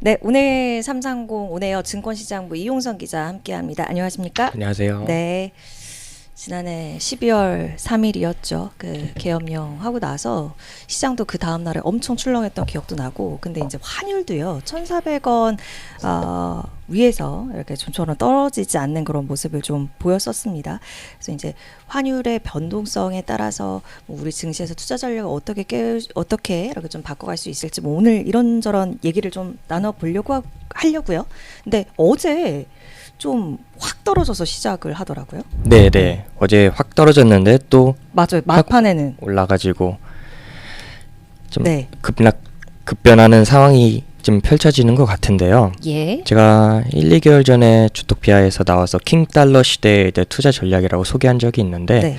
네, 오늘 330 온에어 증권시장부 이용선 기자 함께합니다. 안녕하십니까? 안녕하세요. 네, 지난해 12월 3일이었죠. 그 계엄령 하고 나서 시장도 그 다음 날에 엄청 출렁했던 기억도 나고, 근데 이제 환율도요 1,400원 위에서 이렇게 좀처럼 떨어지지 않는 그런 모습을 좀 보였었습니다. 그래서 이제 환율의 변동성에 따라서 뭐 우리 증시에서 투자 전략을 어떻게 이렇게 좀 바꿔갈 수 있을지 뭐 오늘 이런저런 얘기를 좀 나눠보려고 하려고요. 근데 어제 좀 확 떨어져서 시작을 하더라고요. 네네. 어제 확 떨어졌는데 또 맞아요. 막판에는 올라가지고 좀 네. 급변하는 상황이 좀 펼쳐지는 것 같은데요. 예. 제가 1, 2개월 전에 주토피아에서 나와서 킹달러 시대의 투자 전략이라고 소개한 적이 있는데 네.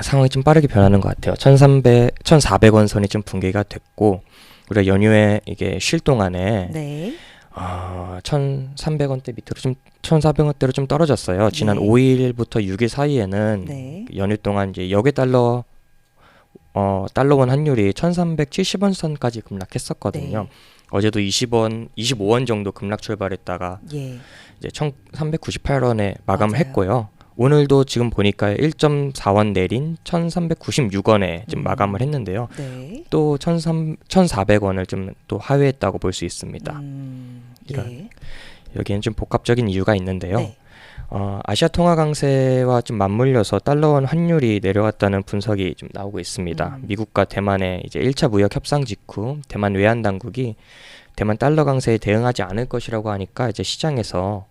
상황이 좀 빠르게 변하는 것 같아요. 1,400원 선이 좀 붕괴가 됐고 우리가 연휴에 이게 쉴 동안에 네. 1,300원대 밑으로 좀 1,400원대로 좀 떨어졌어요. 지난 네. 5일부터 6일 사이에는 네. 연휴 동안 이제 역외 달러원 환율이 1,370원 선까지 급락했었거든요. 네. 어제도 25원 정도 급락 출발했다가 예. 이제 1,398원에 마감을 맞아요. 했고요. 오늘도 지금 보니까 1.4원 내린 1,396원에 지금 마감을 했는데요. 네. 또 1,400원을 좀 또 하회했다고 볼 수 있습니다. 예. 여기엔 좀 복합적인 이유가 있는데요. 네. 아시아 통화 강세와 좀 맞물려서 달러원 환율이 내려갔다는 분석이 좀 나오고 있습니다. 미국과 대만의 이제 1차 무역 협상 직후 대만 외환 당국이 대만 달러 강세에 대응하지 않을 것이라고 하니까 이제 시장에서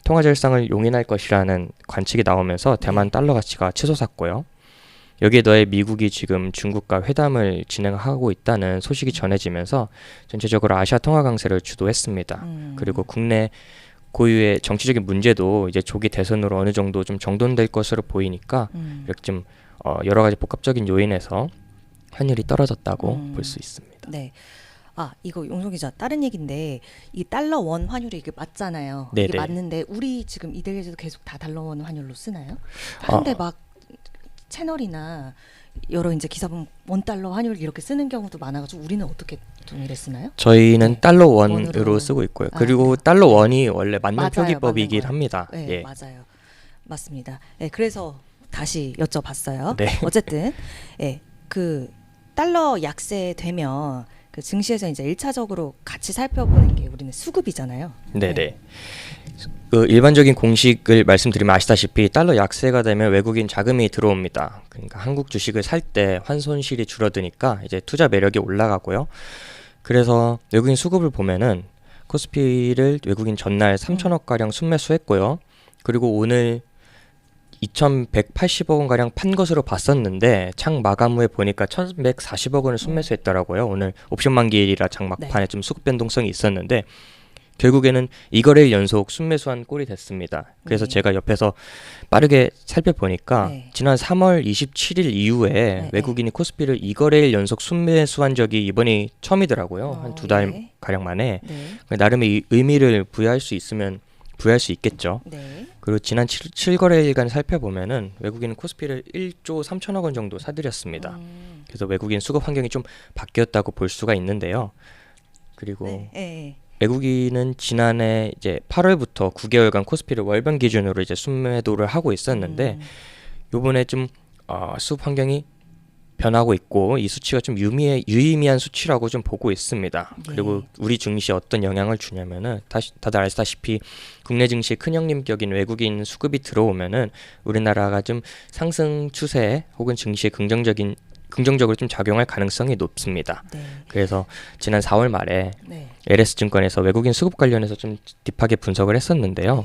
통화 절상을 용인할 것이라는 관측이 나오면서 대만 달러 가치가 치솟았고요. 여기에 더해 미국이 지금 중국과 회담을 진행하고 있다는 소식이 전해지면서 전체적으로 아시아 통화 강세를 주도했습니다. 그리고 국내 고유의 정치적인 문제도 이제 조기 대선으로 어느 정도 좀 정돈될 것으로 보이니까 이렇게 좀 여러 가지 복합적인 요인에서 환율이 떨어졌다고 볼 수 있습니다. 네. 이거 용성 기자 다른 얘기인데 이 달러 원 환율이 이게 맞잖아요. 네네. 이게 맞는데 우리 지금 이데일리에서도 계속 다 달러 원 환율로 쓰나요? 근데 막 채널이나 여러 이제 기사 보면 원 달러 환율 이렇게 쓰는 경우도 많아가지고 우리는 어떻게 동일해 쓰나요? 저희는 네. 달러 원으로 원으로. 쓰고 있고요. 그리고 달러 원이 원래 맞는 맞아요, 표기법이긴 맞는 거예요. 합니다. 네, 예. 맞아요. 맞습니다. 네, 그래서 다시 여쭤봤어요. 네. 어쨌든 그 달러 약세 되면 그 증시에서 이제 1차적으로 같이 살펴보는 게 우리는 수급이잖아요. 네네. 그 일반적인 공식을 말씀드리면 아시다시피 달러 약세가 되면 외국인 자금이 들어옵니다. 그러니까 한국 주식을 살 때 환손실이 줄어드니까 이제 투자 매력이 올라가고요. 그래서 외국인 수급을 보면은 코스피를 외국인 전날 3천억 가량 순매수했고요. 그리고 오늘 2,180억 원 가량 판 것으로 봤었는데 장 마감 후에 보니까 1,140억 원을 순매수했더라고요. 오늘 옵션 만기일이라 장 막판에 좀 수급 변동성이 있었는데 결국에는 이거래일 연속 순매수한 꼴이 됐습니다. 그래서 제가 옆에서 빠르게 살펴보니까 지난 3월 27일 이후에 외국인이 코스피를 이거래일 연속 순매수한 적이 이번이 처음이더라고요. 한 2달 가량 만에. 나름의 의미를 부여할 수 있겠죠. 네. 그리고 지난 7거래일간 살펴보면은 외국인은 코스피를 1조 3천억 원 정도 사들였습니다. 그래서 외국인 수급 환경이 좀 바뀌었다고 볼 수가 있는데요. 그리고 외국인은 지난해 이제 8월부터 9개월간 코스피를 월변 기준으로 이제 순매도를 하고 있었는데 요번에 좀 수급 환경이 변하고 있고 이 수치가 좀 유의미한 수치라고 좀 보고 있습니다. 그리고 우리 증시에 어떤 영향을 주냐면은 다들 아시다시피 국내 증시에 큰 형님격인 외국인 수급이 들어오면은 우리나라가 좀 상승 추세 혹은 증시에 긍정적으로 좀 작용할 가능성이 높습니다. 그래서 지난 4월 말에 LS증권에서 외국인 수급 관련해서 좀 딥하게 분석을 했었는데요.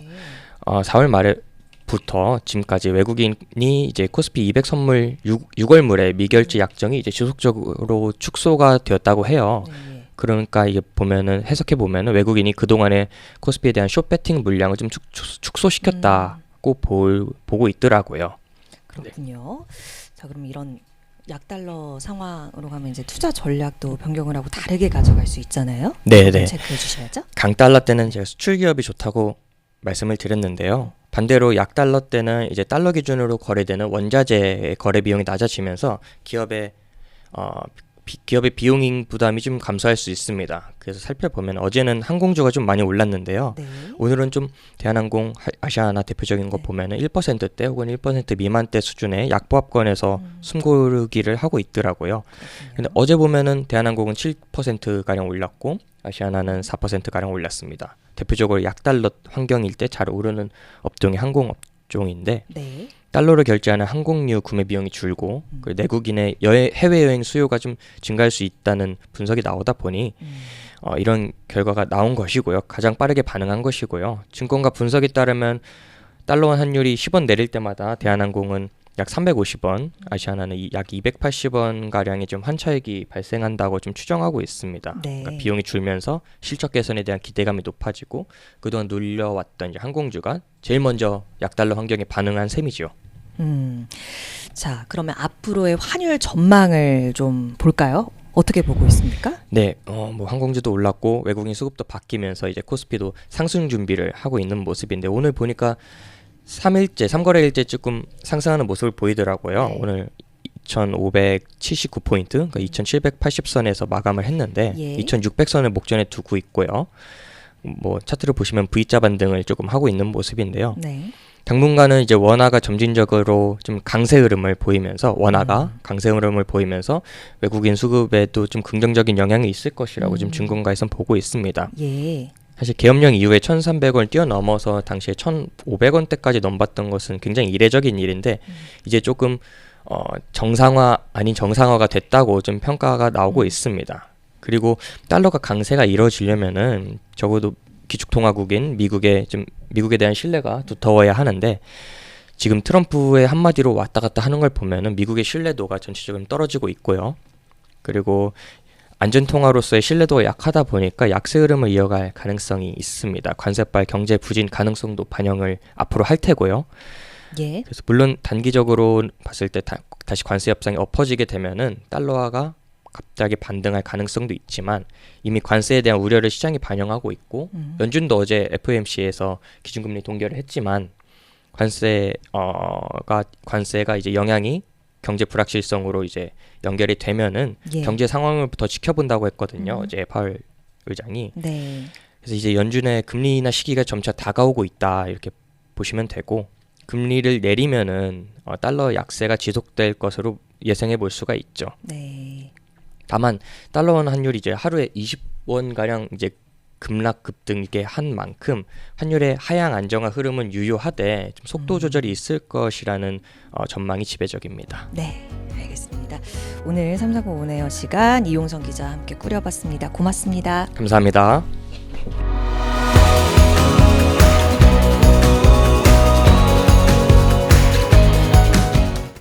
4월 말부터 지금까지 외국인이 이제 코스피 200 선물 6월물에 미결제 약정이 이제 지속적으로 축소가 되었다고 해요. 그러니까 이게 해석해 보면은 외국인이 그동안에 코스피에 대한 숏배팅 물량을 좀 축소시켰다고 보고 있더라고요. 그렇군요. 자, 그럼 이런 약달러 상황으로 가면 이제 투자 전략도 변경을 하고 다르게 가져갈 수 있잖아요. 네네. 체크해 주셔야죠. 강달러 때는 제가 수출 기업이 좋다고 말씀을 드렸는데요. 반대로 약달러 때는 이제 달러 기준으로 거래되는 원자재 거래 비용이 낮아지면서 기업의 기업의 비용 부담이 좀 감소할 수 있습니다. 그래서 살펴보면 어제는 항공주가 좀 많이 올랐는데요. 네. 오늘은 좀 대한항공, 아시아나 대표적인 거 보면은 1%대 혹은 1% 미만대 수준의 약보합권에서 숨고르기를 하고 있더라고요. 근데 어제 보면은 대한항공은 7% 가량 올랐고 아시아나는 4% 가량 올랐습니다. 대표적으로 약달러 환경일 때 잘 오르는 업종이 항공 업종인데 네. 달러로 결제하는 항공유 구매 비용이 줄고 그리고 내국인의 해외여행 수요가 좀 증가할 수 있다는 분석이 나오다 보니 이런 결과가 나온 것이고요. 가장 빠르게 반응한 것이고요. 증권가 분석에 따르면 달러원 환율이 10원 내릴 때마다 대한항공은 약 350원, 아시아나는 약 280원 가량의 좀 환차익이 발생한다고 좀 추정하고 있습니다. 네. 그러니까 비용이 줄면서 실적 개선에 대한 기대감이 높아지고 그동안 눌려왔던 이제 항공주가 제일 먼저 약달러 환경에 반응한 셈이죠. 자, 그러면 앞으로의 환율 전망을 좀 볼까요? 어떻게 보고 있습니까? 네, 뭐 항공주도 올랐고 외국인 수급도 바뀌면서 이제 코스피도 상승 준비를 하고 있는 모습인데 오늘 보니까 3거래일째 조금 상승하는 모습을 보이더라고요. 네. 오늘 2,579포인트, 그러니까 2,780선에서 마감을 했는데 예. 2,600선을 목전에 두고 있고요. 뭐 차트를 보시면 V자 반등을 조금 하고 있는 모습인데요. 네. 당분간은 이제 원화가 점진적으로 좀 강세 흐름을 보이면서 강세 흐름을 보이면서 외국인 수급에도 좀 긍정적인 영향이 있을 것이라고 지금 증권가에선 보고 있습니다. 예. 사실 계엄령 이후에 1,300원을 뛰어넘어서 당시에 1,500원대까지 넘봤던 것은 굉장히 이례적인 일인데 이제 조금 정상화 아닌 정상화가 됐다고 좀 평가가 나오고 있습니다. 그리고 달러가 강세가 이루어지려면은 적어도 기축통화국인 미국에 대한 신뢰가 두터워야 하는데 지금 트럼프의 한마디로 왔다 갔다 하는 걸 보면은 미국의 신뢰도가 전체적으로 떨어지고 있고요. 그리고 안전통화로서의 신뢰도가 약하다 보니까 약세 흐름을 이어갈 가능성이 있습니다. 관세발 경제 부진 가능성도 반영을 앞으로 할 테고요. 예. 그래서 물론 단기적으로 봤을 때 다시 관세 협상이 엎어지게 되면은 달러화가 갑자기 반등할 가능성도 있지만 이미 관세에 대한 우려를 시장이 반영하고 있고 연준도 어제 FOMC에서 기준금리 동결을 했지만 관세가 이제 영향이 경제 불확실성으로 이제 연결이 되면은 예. 경제 상황을 더 지켜본다고 했거든요. 어제 파월 의장이. 네. 그래서 이제 연준의 금리 인하 시기가 점차 다가오고 있다 이렇게 보시면 되고 금리를 내리면은 달러 약세가 지속될 것으로 예상해 볼 수가 있죠. 네. 다만 달러원 환율이 이제 하루에 20원 가량 이제 급락 급등이게 한 만큼 환율의 하향 안정화 흐름은 유효하되 좀 속도 조절이 있을 것이라는 전망이 지배적입니다. 네, 알겠습니다. 오늘 339 온에어 시간 이용성 기자와 함께 꾸려봤습니다. 고맙습니다. 감사합니다.